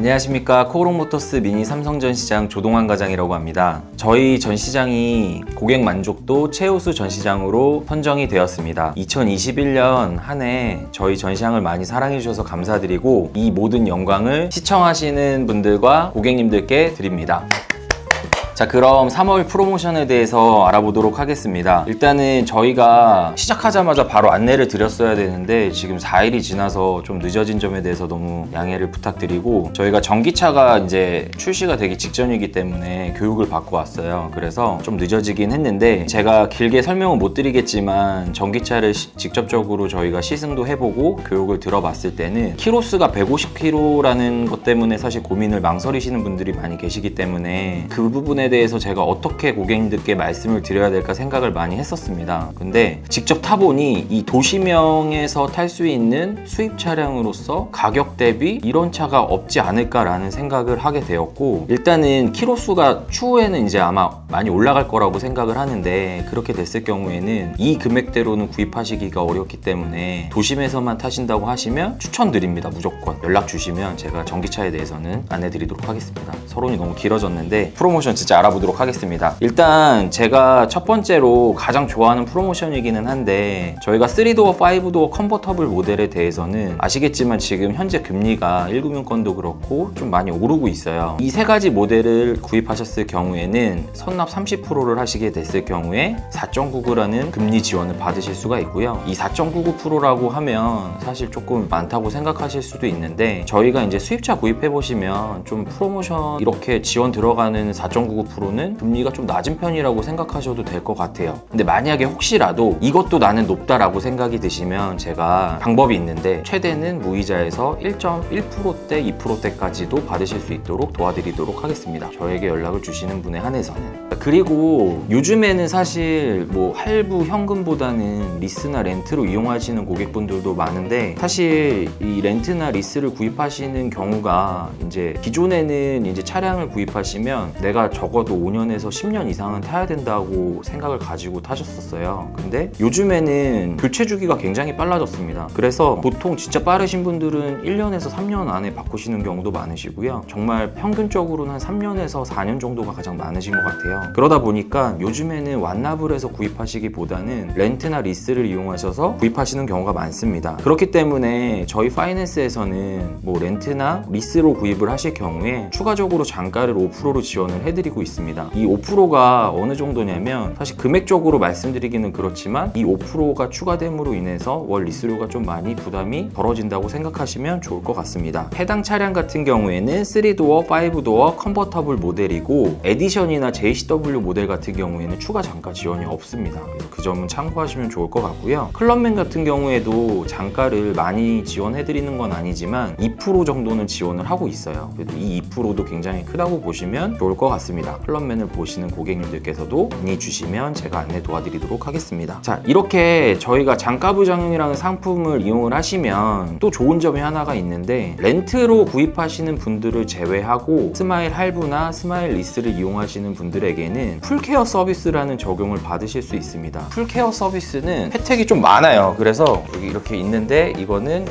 안녕하십니까. 코오롱모터스 미니 삼성 전시장 조동환 과장이라고 합니다. 저희 전시장이 고객 만족도 최우수 전시장으로 선정이 되었습니다. 2021년 한 해 저희 전시장을 많이 사랑해 주셔서 감사드리고 이 모든 영광을 시청하시는 분들과 고객님들께 드립니다. 자, 그럼 3월 프로모션에 대해서 알아보도록 하겠습니다. 일단은 저희가 시작하자마자 바로 안내를 드렸어야 되는데 지금 4일이 지나서 좀 늦어진 점에 대해서 너무 양해를 부탁드리고, 저희가 전기차가 이제 출시가 되기 직전이기 때문에 교육을 받고 왔어요. 그래서 좀 늦어지긴 했는데 제가 길게 설명은 못 드리겠지만 전기차를 직접적으로 저희가 시승도 해보고 교육을 들어봤을 때는 키로수가 150km라는 것 때문에 사실 고민을 망설이시는 분들이 많이 계시기 때문에 그 부분에 대해서 제가 어떻게 고객님들께 말씀을 드려야 될까 생각을 많이 했었습니다. 근데 직접 타보니 이 도시명에서 탈 수 있는 수입 차량으로서 가격 대비 이런 차가 없지 않을까라는 생각을 하게 되었고, 일단은 키로수가 추후에는 이제 아마 많이 올라갈 거라고 생각을 하는데, 그렇게 됐을 경우에는 이 금액대로는 구입하시기가 어렵기 때문에 도심에서만 타신다고 하시면 추천드립니다. 무조건 연락 주시면 제가 전기차에 대해서는 안내드리도록 하겠습니다. 서론이 너무 길어졌는데 프로모션 진짜 알아보도록 하겠습니다. 일단 제가 첫 번째로 가장 좋아하는 프로모션이기는 한데, 저희가 3도어, 5도어 컨버터블 모델에 대해서는 아시겠지만 지금 현재 금리가 1금융권도 그렇고 좀 많이 오르고 있어요. 이 세 가지 모델을 구입하셨을 경우에는 선납 30%를 하시게 됐을 경우에 4.99라는 금리 지원을 받으실 수가 있고요. 이 4.99%라고 하면 사실 조금 많다고 생각하실 수도 있는데, 저희가 이제 수입차 구입해 보시면 좀 프로모션 이렇게 지원 들어가는 4.99%는 금리가 좀 낮은 편이라고 생각하셔도 될 것 같아요. 근데 만약에 혹시라도 이것도 나는 높다라고 생각이 드시면 제가 방법이 있는데, 최대는 무이자에서 1.1%대, 2%대까지도 받으실 수 있도록 도와드리도록 하겠습니다. 저에게 연락을 주시는 분에 한해서는. 그리고 요즘에는 사실 뭐 할부 현금보다는 리스나 렌트로 이용하시는 고객분들도 많은데, 사실 이 렌트나 리스를 구입하시는 경우가 이제 기존에는 이제 차량을 구입하시면 내가 적어도 5년에서 10년 이상은 타야 된다고 생각을 가지고 타셨었어요. 근데 요즘에는 교체 주기가 굉장히 빨라졌습니다. 그래서 보통 진짜 빠르신 분들은 1년에서 3년 안에 바꾸시는 경우도 많으시고요. 정말 평균적으로는 한 3년에서 4년 정도가 가장 많으신 것 같아요. 그러다 보니까 요즘에는 완납을 해서 구입하시기보다는 렌트나 리스를 이용하셔서 구입하시는 경우가 많습니다. 그렇기 때문에 저희 파이낸스에서는 뭐 렌트나 리스로 구입을 하실 경우에 추가적으로 잔가를 5%로 지원을 해드리고 있습니다. 이 5%가 어느 정도냐면, 사실 금액적으로 말씀드리기는 그렇지만 이 5%가 추가됨으로 인해서 월 리스료가 좀 많이 부담이 덜어진다고 생각하시면 좋을 것 같습니다. 해당 차량 같은 경우에는 3도어, 5도어 컨버터블 모델이고, 에디션이나 JCW 모델 같은 경우에는 추가 잔가 지원이 없습니다. 그래서 그 점은 참고하시면 좋을 것 같고요. 클럽맨 같은 경우에도 잔가를 많이 지원해드리는 건 아니지만 2% 정도는 지원을 하고 있어요. 그래도 이 2%도 굉장히 크다고 보시면 좋을 것 같습니다. 클럽맨을 보시는 고객님들께서도 문의 주시면 제가 안내 도와드리도록 하겠습니다. 자, 이렇게 저희가 잔가부장이라는 상품을 이용을 하시면 또 좋은 점이 하나가 있는데, 렌트로 구입하시는 분들을 제외하고 스마일 할부나 스마일 리스를 이용하시는 분들에게는 풀케어 서비스라는 적용을 받으실 수 있습니다. 풀케어 서비스는 혜택이 좀 많아요. 그래서 여기 이렇게 있는데 이거는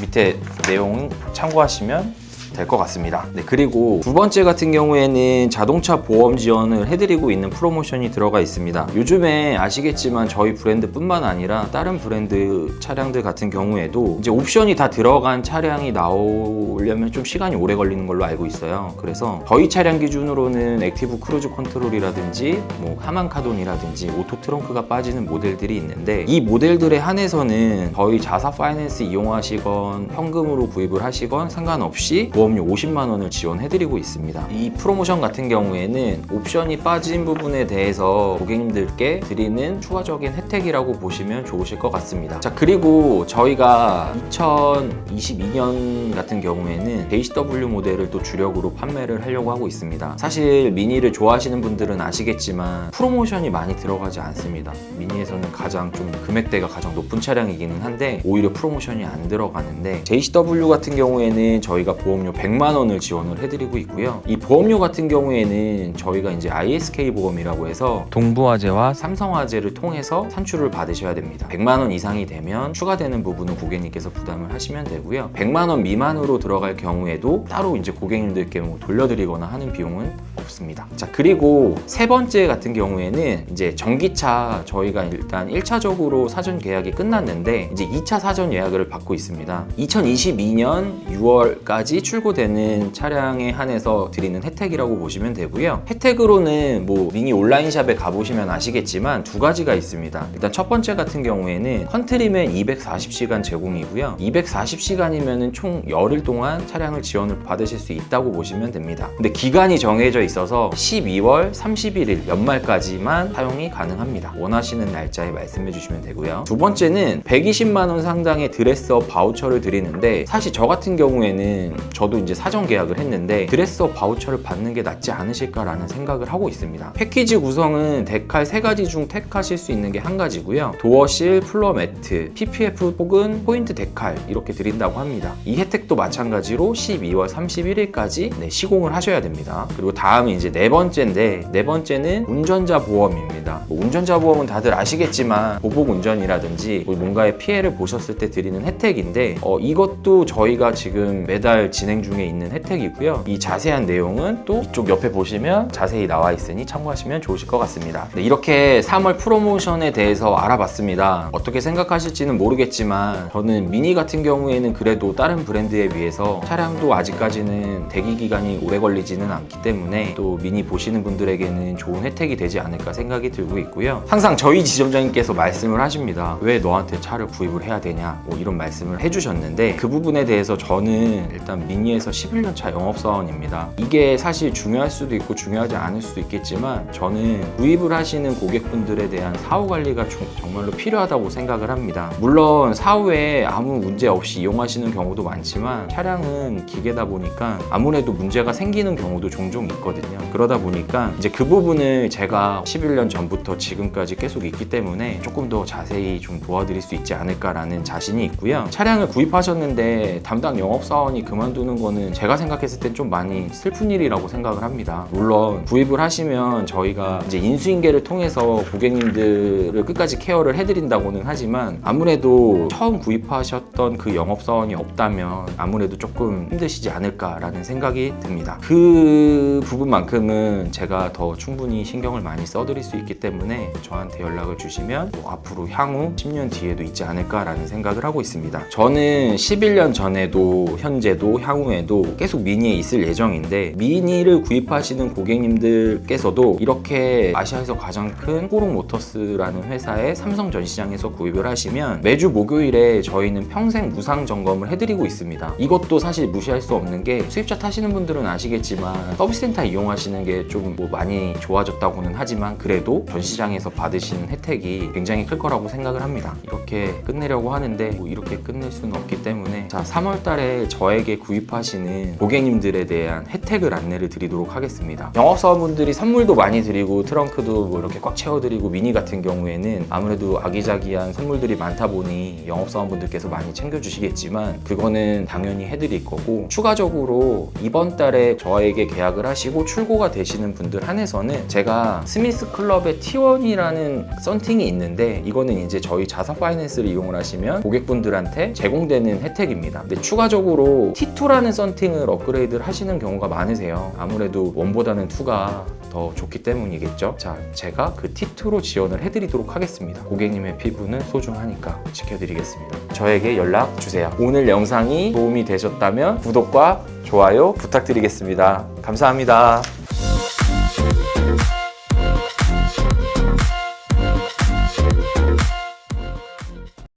밑에 내용 참고하시면 될 것 같습니다. 네, 그리고 두 번째 같은 경우에는 자동차 보험 지원을 해드리고 있는 프로모션이 들어가 있습니다. 요즘에 아시겠지만 저희 브랜드뿐만 아니라 다른 브랜드 차량들 같은 경우에도 이제 옵션이 다 들어간 차량이 나오려면 좀 시간이 오래 걸리는 걸로 알고 있어요. 그래서 저희 차량 기준으로는 액티브 크루즈 컨트롤이라든지 뭐 하만 카돈이라든지 오토 트렁크가 빠지는 모델들이 있는데, 이 모델들에 한해서는 저희 자사 파이낸스 이용하시건 현금으로 구입을 하시건 상관없이 보험료 50만 원을 지원해드리고 있습니다. 이 프로모션 같은 경우에는 옵션이 빠진 부분에 대해서 고객님들께 드리는 추가적인 혜택이라고 보시면 좋으실 것 같습니다. 자, 그리고 저희가 2022년 같은 경우에는 JCW 모델을 또 주력으로 판매를 하려고 하고 있습니다. 사실 미니를 좋아하시는 분들은 아시겠지만 프로모션이 많이 들어가지 않습니다. 미니에서는 가장 좀 금액대가 가장 높은 차량이기는 한데 오히려 프로모션이 안 들어가는데, JCW 같은 경우에는 저희가 보험료 100만 원을 지원을 해드리고 있고요. 이 보험료 같은 경우에는 저희가 이제 ISK 보험이라고 해서 동부화재와 삼성화재를 통해서 산출을 받으셔야 됩니다. 100만 원 이상이 되면 추가되는 부분은 고객님께서 부담을 하시면 되고요. 100만 원 미만으로 들어갈 경우에도 따로 이제 고객님들께 뭐 돌려드리거나 하는 비용은 없습니다. 자, 그리고 세 번째 같은 경우에는 이제 전기차 저희가 일단 1차적으로 사전 계약이 끝났는데 이제 2차 사전 예약을 받고 있습니다. 2022년 6월까지 출고되는 차량에 한해서 드리는 혜택이라고 보시면 되고요. 혜택으로는 뭐 미니 온라인샵에 가보시면 아시겠지만 두 가지가 있습니다. 일단 첫 번째 같은 경우에는 컨트리맨 240시간 제공이고요. 240시간이면 총 열흘 동안 차량을 지원을 받으실 수 있다고 보시면 됩니다. 근데 기간이 정해져 있어서 12월 31일 연말까지만 사용이 가능합니다. 원하시는 날짜에 말씀해 주시면 되고요. 두 번째는 120만 원 상당의 드레스업 바우처를 드리는데 사실 저 같은 경우에는 저도 이제 사전 계약을 했는데 드레스업 바우처를 받는 게 낫지 않으실까라는 생각을 하고 있습니다. 패키지 구성은 데칼 3가지 중 택하실 수 있는 게 한 가지고요. 도어실, 플로어 매트, PPF 혹은 포인트 데칼 이렇게 드린다고 합니다. 이 혜택도 마찬가지로 12월 31일까지 시공을 하셔야 됩니다. 그리고 다음은 이제 네 번째인데 네 번째는 운전자 보험입니다. 운전자 보험은 다들 아시겠지만 보복 운전이라든지 뭔가의 피해를 보셨을 때 드리는 혜택인데 이것도 저희가 지금 매달 진행 중에 있는 혜택이고요. 이 자세한 내용은 또 이쪽 옆에 보시면 자세히 나와 있으니 참고하시면 좋으실 것 같습니다. 이렇게 3월 프로모션에 대해서 알아봤습니다. 어떻게 생각하실지는 모르겠지만 저는 미니 같은 경우에는 그래도 다른 브랜드에 비해서 차량도 아직까지는 대기 기간이 오래 걸리지는 않기 때문에 또 미니 보시는 분들에게는 좋은 혜택이 되지 않을까 생각이 들고 있고요. 항상 저희 지점장님께서 말씀을 하십니다. 왜 너한테 차를 구입을 해야 되냐 뭐 이런 말씀을 해주셨는데 그 부분에 대해서 저는 일단 미니에서 11년 차 영업사원입니다. 이게 사실 중요할 수도 있고 중요하지 않을 수도 있겠지만 저는 구입을 하시는 고객분들에 대한 사후 관리가 정말로 필요하다고 생각을 합니다. 물론 사후에 아무 문제 없이 이용하시는 경우도 많지만 차량은 기계다 보니까 아무래도 문제가 생기는 경우도 종종 있거든요. 그러다 보니까 이제 그 부분을 제가 11년 전부터 지금까지 계속 있기 때문에 조금 더 자세히 좀 도와드릴 수 있지 않을까라는 자신이 있고요. 차량을 구입하셨는데 담당 영업사원이 그만두는 거는 제가 생각했을 땐 좀 많이 슬픈 일이라고 생각을 합니다. 물론 구입을 하시면 저희가 이제 인수인계를 통해서 고객님들을 끝까지 케어를 해드린다고는 하지만 아무래도 처음 구입하셨던 그 영업사원이 없다면 아무래도 조금 힘드시지 않을까라는 생각이 듭니다. 그 부분만큼은 제가 더 충분히 신경을 많이 써드릴 수 있기 때문에 저한테 연락을 주시면 뭐 앞으로 향후 10년 뒤에도 있지 않을까라는 생각을 하고 있습니다. 저는 11년 전에도 현재도 향후에도 계속 미니에 있을 예정인데 미니를 구입하시는 고객님들께서도 이렇게 아시아에서 가장 큰 호롱 모터스라는 회사의 삼성 전시장에서 구입을 하시면 매주 목요일에 저희는 평생 무상 점검을 해드리고 있습니다. 이것도 사실 무시할 수 없는 게 수입차 타시는 분들은 아시겠지만 서비스센터 이용하시는 게 좀 뭐 많이 좋아졌다고는 하지만 그래도 전시장에서 받으시는 혜택이 굉장히 클 거라고 생각을 합니다. 이렇게 끝내려고 하는데 뭐 이렇게 끝낼 수는 없기 때문에 자 3월 달에 저에게 구입하시는 고객님들에 대한 혜택을 안내를 드리도록 하겠습니다. 영업사원분들이 선물도 많이 드리고 트렁크도 뭐 이렇게 꽉 채워드리고 미니 같은 경우에는 아무래도 아기자기한 선물들이 많다 보니 영업사원분들께서 많이 챙겨주시겠지만 그거는 당연히 해드릴 거고 추가적으로 이번 달에 저에게 계약을 하시고 출고가 되시는 분들 한해서는 제가 스미스 클럽의 T1이라는 썬팅이 있는데 이거는 이제 저희 자사 파이낸스를 이용을 하시면 고객분들한테 제공되는 혜택입니다. 근데 추가적으로 T2라는 썬팅을 업그레이드를 하시는 경우가 많으세요. 아무래도 1보다는 2가 더 좋기 때문이겠죠. 자, 제가 그 T2로 지원을 해드리도록 하겠습니다. 고객님의 피부는 소중하니까 지켜드리겠습니다. 저에게 연락 주세요. 오늘 영상이 도움이 되셨다면 구독과 좋아요 부탁드리겠습니다. 감사합니다.